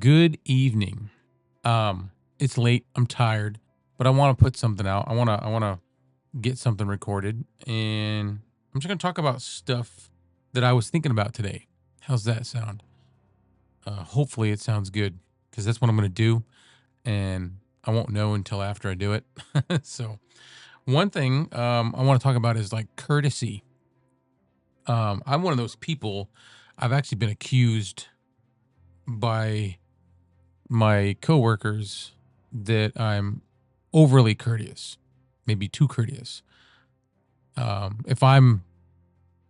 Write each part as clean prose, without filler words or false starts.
Good evening. It's late. I'm tired, but I want to put something out. I want to get something recorded, and I'm just gonna talk about stuff that I was thinking about today. How's that sound? Hopefully, it sounds good because that's what I'm gonna do, and I won't know until after I do it. So, one thing I want to talk about is like courtesy. I'm one of those people. I've actually been accused by my coworkers that I'm overly courteous, maybe too courteous. If I'm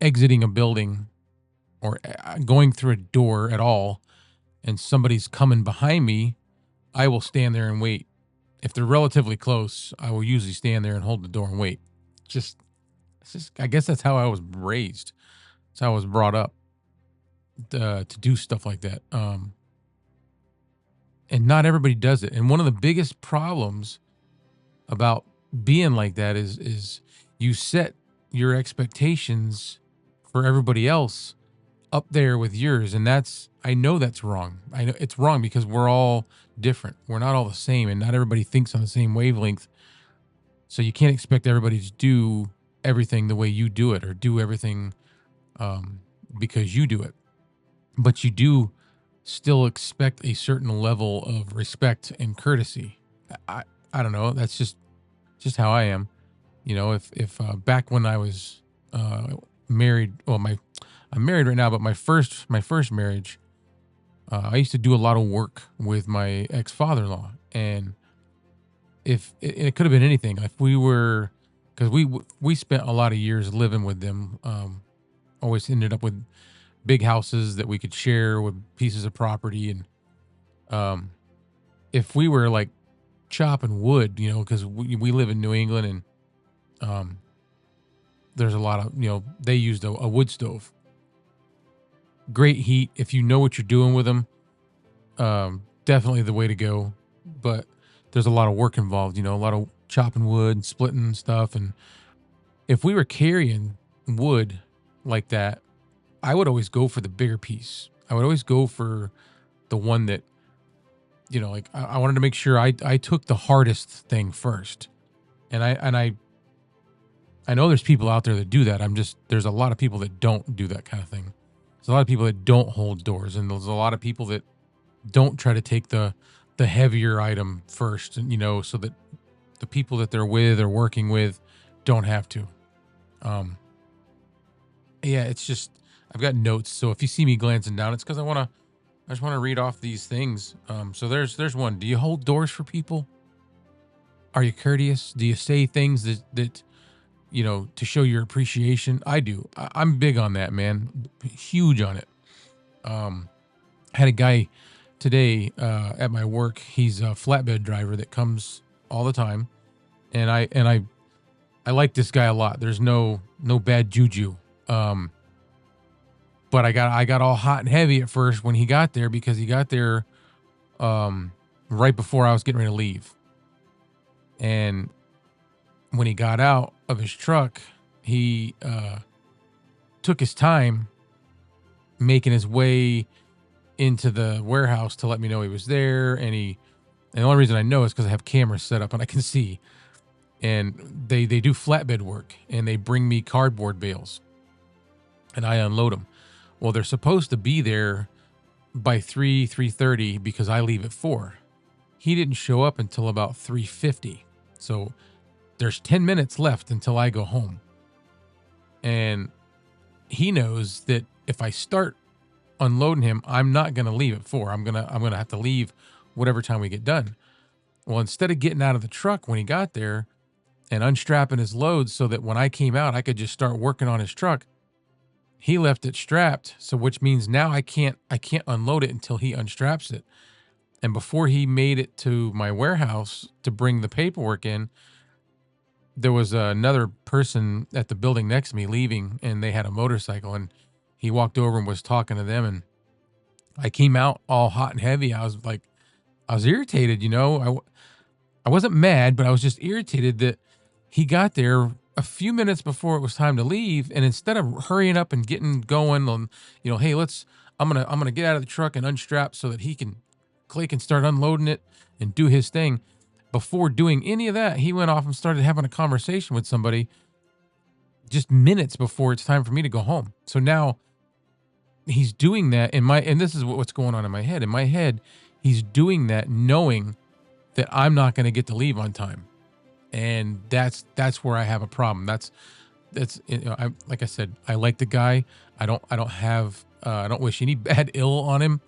exiting a building or going through a door at all and somebody's coming behind me, I will stand there and wait. If they're relatively close, I will usually stand there and hold the door and wait. Just, I guess that's how I was raised. That's how I was brought up to do stuff like that. And not everybody does it. And one of the biggest problems about being like that is you set your expectations for everybody else up there with yours, and I know that's wrong. I know it's wrong because we're all different. We're not all the same, and not everybody thinks on the same wavelength. So you can't expect everybody to do everything the way you do it or do everything because you do it. But you do still expect a certain level of respect and courtesy. I I don't know. That's just how I am. If back when I was married, well, my I'm married right now, but my first marriage, I used to do a lot of work with my ex father-in-law, and if it could have been anything, if we were, because we spent a lot of years living with them, always ended up with big houses that we could share with pieces of property, and um, if we were like chopping wood, because we live in New England, and um, there's a lot of, they used a wood stove. Great heat if you know what you're doing with them. Definitely the way to go. But there's a lot of work involved, a lot of chopping wood and splitting stuff. And if we were carrying wood like that, I would always go for the bigger piece. I would always go for the one that, like I wanted to make sure I took the hardest thing first. And I know there's people out there that do that. There's a lot of people that don't do that kind of thing. There's a lot of people that don't hold doors, and there's a lot of people that don't try to take the heavier item first, and so that the people that they're with or working with don't have to. Um, yeah, it's just I've got notes, so if you see me glancing down, it's because I just want to read off these things. So there's one. Do you hold doors for people? Are you courteous? Do you say things that to show your appreciation? I do. I'm big on that, man. Huge on it. Um, had a guy today at my work. He's a flatbed driver that comes all the time, and I like this guy a lot. There's no bad juju. But I got all hot and heavy at first when he got there because he got there right before I was getting ready to leave, and when he got out of his truck, he took his time making his way into the warehouse to let me know he was there. And the only reason I know is because I have cameras set up and I can see. And they do flatbed work, and they bring me cardboard bales and I unload them. Well, they're supposed to be there by 3:30 because I leave at 4. He didn't show up until about 3:50. So there's 10 minutes left until I go home. And he knows that if I start unloading him, I'm not going to leave at 4. I'm going to have to leave whatever time we get done. Well, instead of getting out of the truck when he got there and unstrapping his loads so that when I came out, I could just start working on his truck, he left it strapped. So which means now I can't unload it until he unstraps it. And before he made it to my warehouse to bring the paperwork in, there was another person at the building next to me leaving, and they had a motorcycle, and he walked over and was talking to them. And I came out all hot and heavy. I was irritated, I wasn't mad, but I was just irritated that he got there a few minutes before it was time to leave. And instead of hurrying up and getting going on, hey, I'm going to get out of the truck and unstrap so that he can click and start unloading it and do his thing. Before doing any of that, he went off and started having a conversation with somebody just minutes before it's time for me to go home. So now he's doing that and this is what's going on in my head. In my head, he's doing that knowing that I'm not going to get to leave on time. And that's where I have a problem. Like I said, I like the guy. I don't wish any bad ill on him.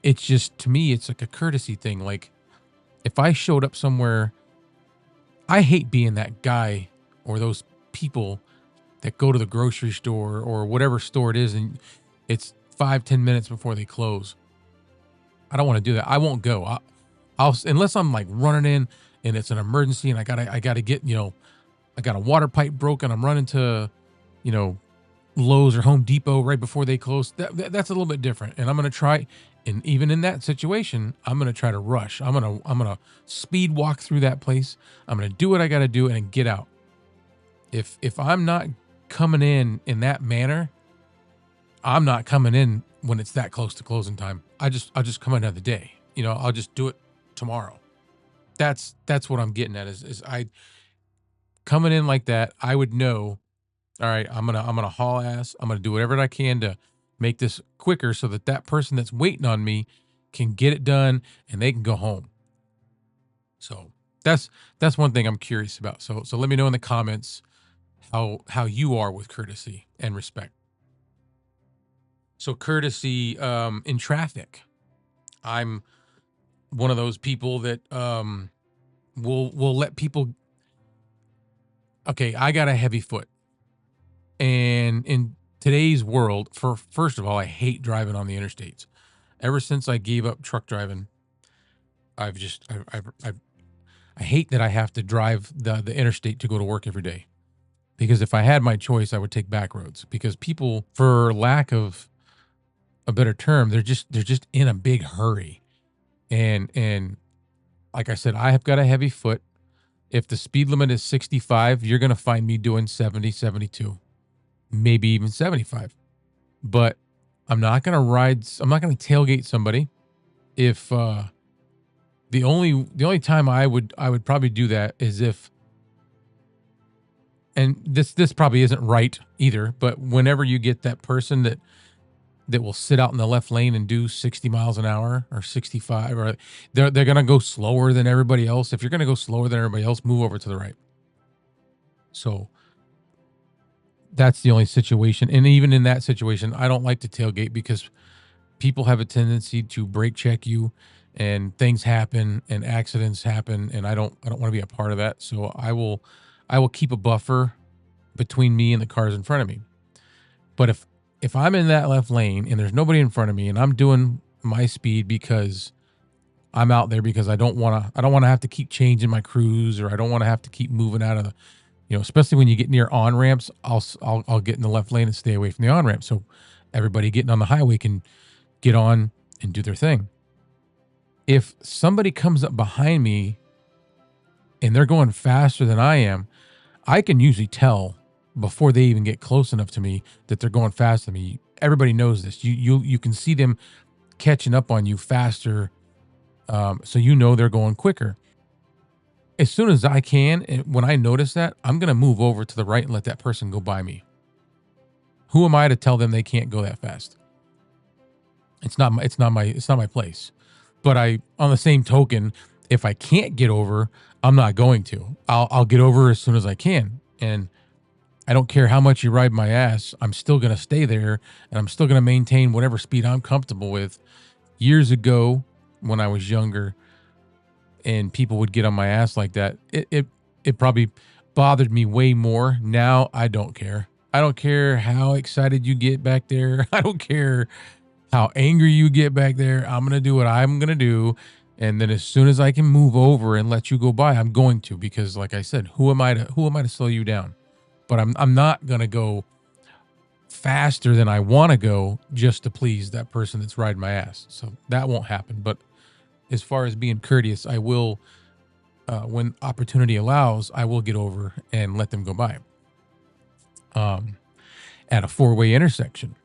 It's just, to me, it's like a courtesy thing. Like, if I showed up somewhere, I hate being that guy or those people that go to the grocery store or whatever store it is, and it's 5-10 minutes before they close. I don't want to do that. I won't go. I'll unless I'm like running in and it's an emergency and I gotta get, I got a water pipe broken. I'm running to, Lowe's or Home Depot right before they close. That's a little bit different. And I'm going to try, and even in that situation, I'm going to try to rush. I'm going to speed walk through that place. I'm going to do what I got to do and get out. If I'm not coming in that manner, I'm not coming in when it's that close to closing time. I'll just come another day. I'll just do it tomorrow. That's what I'm getting at is I coming in like that. I would know, all right, I'm gonna haul ass. I'm gonna do whatever I can to make this quicker so that person that's waiting on me can get it done and they can go home. So that's one thing I'm curious about. So let me know in the comments how you are with courtesy and respect. So courtesy in traffic. I'm one of those people that will let people. Okay, I got a heavy foot. And in today's world, first of all, I hate driving on the interstates. Ever since I gave up truck driving, I hate that I have to drive the interstate to go to work every day. Because if I had my choice, I would take back roads. Because people, for lack of a better term, they're just in a big hurry. And like I said, I have got a heavy foot. If the speed limit is 65, you're going to find me doing 70, 72. Maybe even 75. But I'm not going to tailgate somebody. If the only time I would probably do that is if, and this probably isn't right either, but whenever you get that person that will sit out in the left lane and do 60 miles an hour or 65, or they're going to go slower than everybody else. If you're going to go slower than everybody else, move over to the right. So that's the only situation. And even in that situation, I don't like to tailgate because people have a tendency to brake check you and things happen and accidents happen. And I don't want to be a part of that. So I will keep a buffer between me and the cars in front of me. But if I'm in that left lane and there's nobody in front of me and I'm doing my speed because I'm out there because I don't want to have to keep changing my cruise, or I don't want to have to keep moving out of the, especially when you get near on ramps, I'll get in the left lane and stay away from the on ramp. So everybody getting on the highway can get on and do their thing. If somebody comes up behind me and they're going faster than I am, I can usually tell before they even get close enough to me that they're going faster than me. Everybody knows this. You can see them catching up on you faster. So they're going quicker. As soon as I can, when I notice that, I'm going to move over to the right and let that person go by me. Who am I to tell them they can't go that fast? It's not my place. But on the same token, if I can't get over, I'm not going to. I'll get over as soon as I can. And I don't care how much you ride my ass. I'm still going to stay there and I'm still going to maintain whatever speed I'm comfortable with. Years ago, when I was younger, and people would get on my ass like that, it probably bothered me way more. Now I don't care. I don't care how excited you get back there. I don't care how angry you get back there. I'm going to do what I'm going to do. And then as soon as I can move over and let you go by, I'm going to, because like I said, who am I to slow you down? But I'm not going to go faster than I want to go just to please that person that's riding my ass. So that won't happen. But as far as being courteous, I will, when opportunity allows, I will get over and let them go by. At a four-way intersection.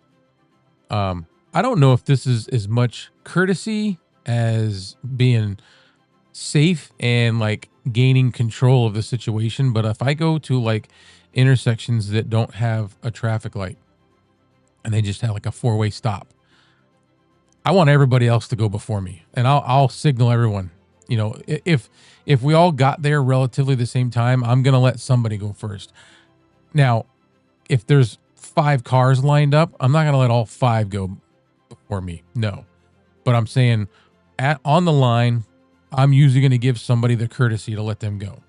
I don't know if this is as much courtesy as being safe and like gaining control of the situation. But if I go to like intersections that don't have a traffic light and they just have like a four-way stop, I want everybody else to go before me, and I'll signal everyone. You know, if we all got there relatively the same time, I'm gonna let somebody go first. Now, if there's 5 cars lined up, I'm not gonna let all 5 go before me. No, but I'm saying at on the line, I'm usually gonna give somebody the courtesy to let them go.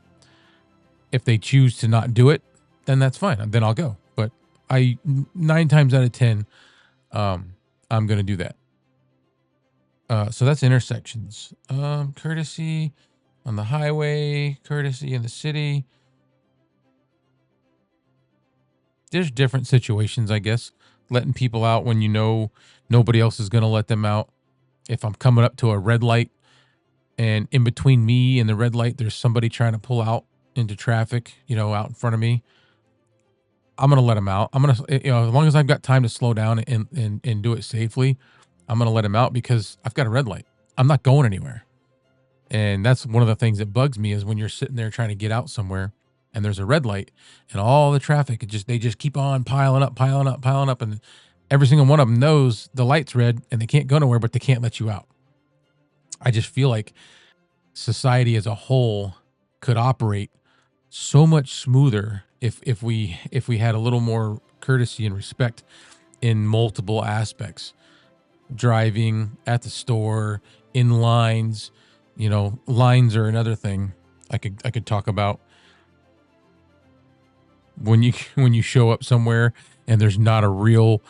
If they choose to not do it, then that's fine. Then I'll go. But I 9 times out of 10, I'm gonna do that. So that's intersections. Courtesy on the highway, courtesy in the city. There's different situations, I guess. Letting people out when you know nobody else is going to let them out. If I'm coming up to a red light and in between me and the red light, there's somebody trying to pull out into traffic, you know, out in front of me, I'm going to let them out. I'm going to, you know, as long as I've got time to slow down and do it safely, I'm going to let them out because I've got a red light. I'm not going anywhere. And that's one of the things that bugs me is when you're sitting there trying to get out somewhere and there's a red light and all the traffic, they just keep on piling up, piling up, piling up. And every single one of them knows the light's red and they can't go nowhere, but they can't let you out. I just feel like society as a whole could operate so much smoother if we had a little more courtesy and respect in multiple aspects. Driving, at the store, in lines. You know, lines are another thing I could talk about. When you show up somewhere and there's not a real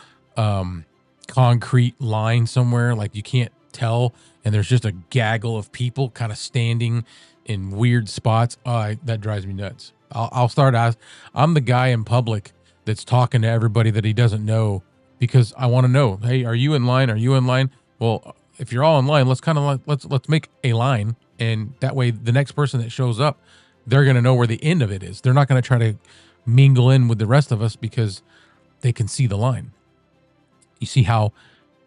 concrete line somewhere, like you can't tell, and there's just a gaggle of people kind of standing in weird spots. That drives me nuts. I'll start as I'm the guy in public that's talking to everybody that he doesn't know because I want to know, hey, are you in line? Are you in line? Well, if you're all in line, let's kind of let's make a line, and that way the next person that shows up, they're going to know where the end of it is. They're not going to try to mingle in with the rest of us because they can see the line. You see how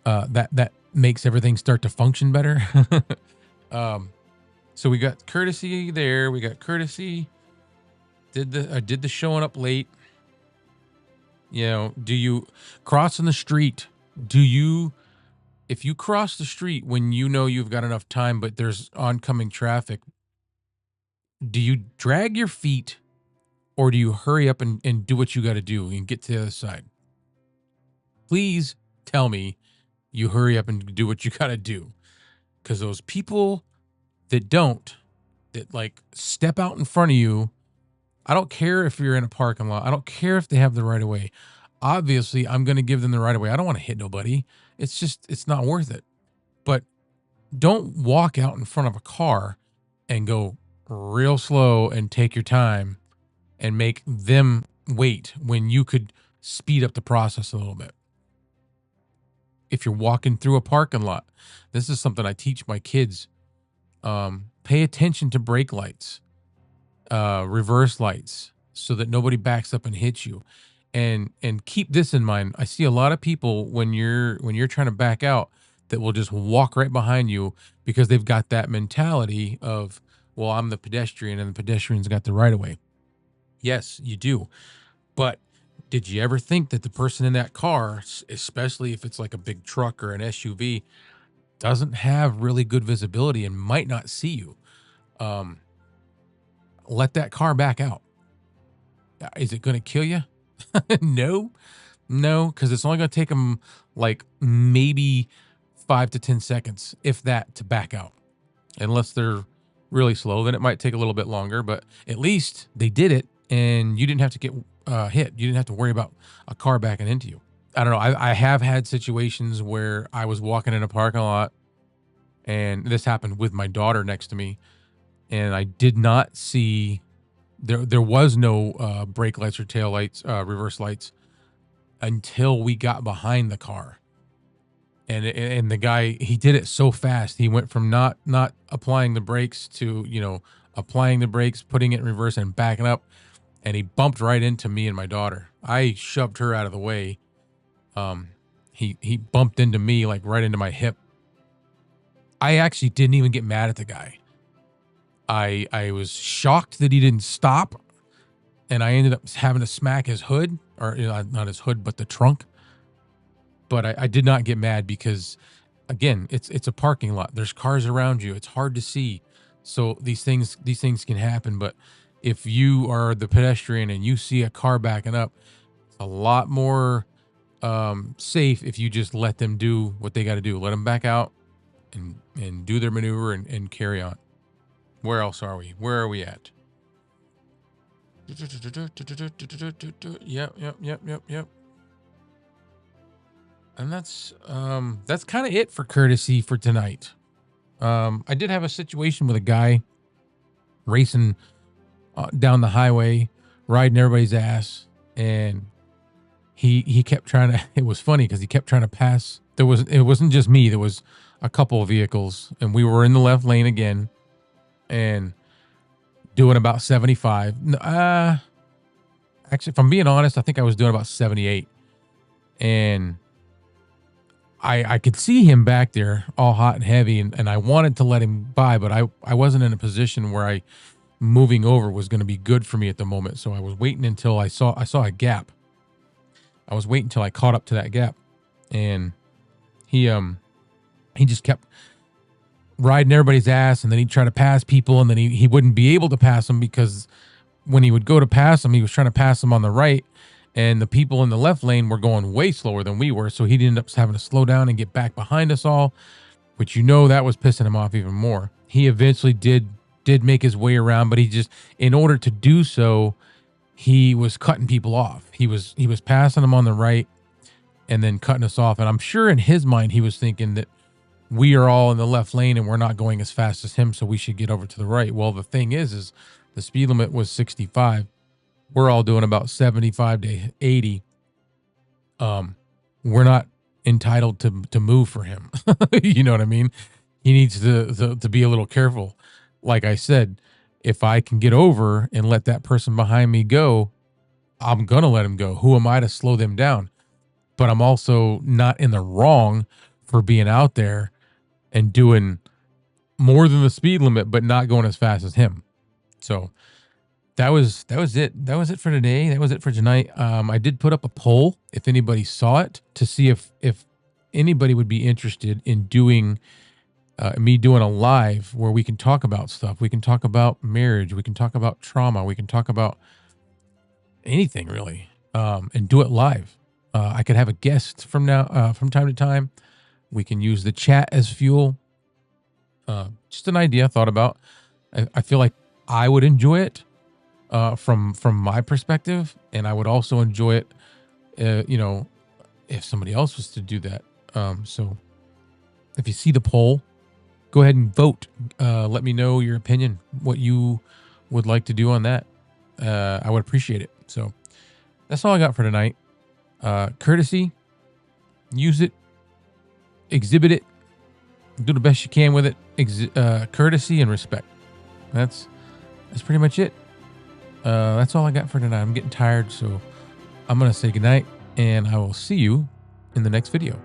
that makes everything start to function better. So we got courtesy there. We got courtesy. Did the showing up late? You know, do you crossing the street? If you cross the street when you know you've got enough time, but there's oncoming traffic, do you drag your feet or do you hurry up and do what you got to do and get to the other side? Please tell me you hurry up and do what you got to do. Because those people that don't, that like step out in front of you, I don't care if you're in a parking lot. I don't care if they have the right of way. Obviously, I'm going to give them the right of way. I don't want to hit nobody. It's not worth it. But don't walk out in front of a car and go real slow and take your time and make them wait when you could speed up the process a little bit. If you're walking through a parking lot, this is something I teach my kids. Pay attention to brake lights, reverse lights, so that nobody backs up and hits you. And keep this in mind. I see a lot of people when you're trying to back out that will just walk right behind you because they've got that mentality of, well, I'm the pedestrian and the pedestrian's got the right of way. Yes, you do. But did you ever think that the person in that car, especially if it's like a big truck or an SUV, doesn't have really good visibility and might not see you? Let that car back out. Is it going to kill you? No, because it's only going to take them like maybe 5 to 10 seconds, if that, to back out. Unless they're really slow, then it might take a little bit longer, but at least they did it and you didn't have to get hit. You didn't have to worry about a car backing into you. I don't know. I have had situations where I was walking in a parking lot and this happened with my daughter next to me, and I did not see there was no brake lights or tail lights, reverse lights, until we got behind the car. And the guy, he did it so fast. He went from not applying the brakes to, you know, applying the brakes, putting it in reverse and backing up. And he bumped right into me and my daughter. I shoved her out of the way. He bumped into me, like right into my hip. I actually didn't even get mad at the guy. I was shocked that he didn't stop, and I ended up having to smack his hood, or not his hood, but the trunk. But I did not get mad because, again, it's a parking lot. There's cars around you. It's hard to see, so these things can happen. But if you are the pedestrian and you see a car backing up, it's a lot more safe if you just let them do what they got to do. Let them back out and do their maneuver and carry on. Where else are we? Where are we at? Yep. And that's kind of it for courtesy for tonight. I did have a situation with a guy racing down the highway, riding everybody's ass, and he kept trying to. It was funny because he kept trying to pass. It wasn't just me. There was a couple of vehicles, and we were in the left lane again, and doing about 75. Actually, if I'm being honest, I think I was doing about 78, and I could see him back there all hot and heavy, and I wanted to let him by, but I wasn't in a position where moving over was going to be good for me at the moment. So I was waiting until I saw a gap. I was waiting until I caught up to that gap, and he just kept riding everybody's ass, and then he'd try to pass people, and then he wouldn't be able to pass them because when he would go to pass them, he was trying to pass them on the right, and the people in the left lane were going way slower than we were, so he'd end up having to slow down and get back behind us all, which that was pissing him off even more. He eventually did make his way around, but he just, in order to do so, he was cutting people off. He was passing them on the right and then cutting us off, and I'm sure in his mind he was thinking that we are all in the left lane and we're not going as fast as him, so we should get over to the right. Well, the thing is the speed limit was 65. We're all doing about 75 to 80. We're not entitled to move for him. You know what I mean? He needs to be a little careful. Like I said, if I can get over and let that person behind me go, I'm going to let him go. Who am I to slow them down? But I'm also not in the wrong for being out there and doing more than the speed limit, but not going as fast as him. So that was it. That was it for today. That was it for tonight. I did put up a poll if anybody saw it to see if anybody would be interested in doing me doing a live where we can talk about stuff. We can talk about marriage. We can talk about trauma. We can talk about anything really, and do it live. I could have a guest from time to time. We can use the chat as fuel. Just an idea I thought about. I feel like I would enjoy it from my perspective, and I would also enjoy it, if somebody else was to do that. So if you see the poll, go ahead and vote. Let me know your opinion, what you would like to do on that. I would appreciate it. So that's all I got for tonight. Courtesy, use it, exhibit it, do the best you can with it. Courtesy and respect. That's pretty much it. That's all I got for tonight. I'm getting tired, so I'm going to say goodnight, and I will see you in the next video.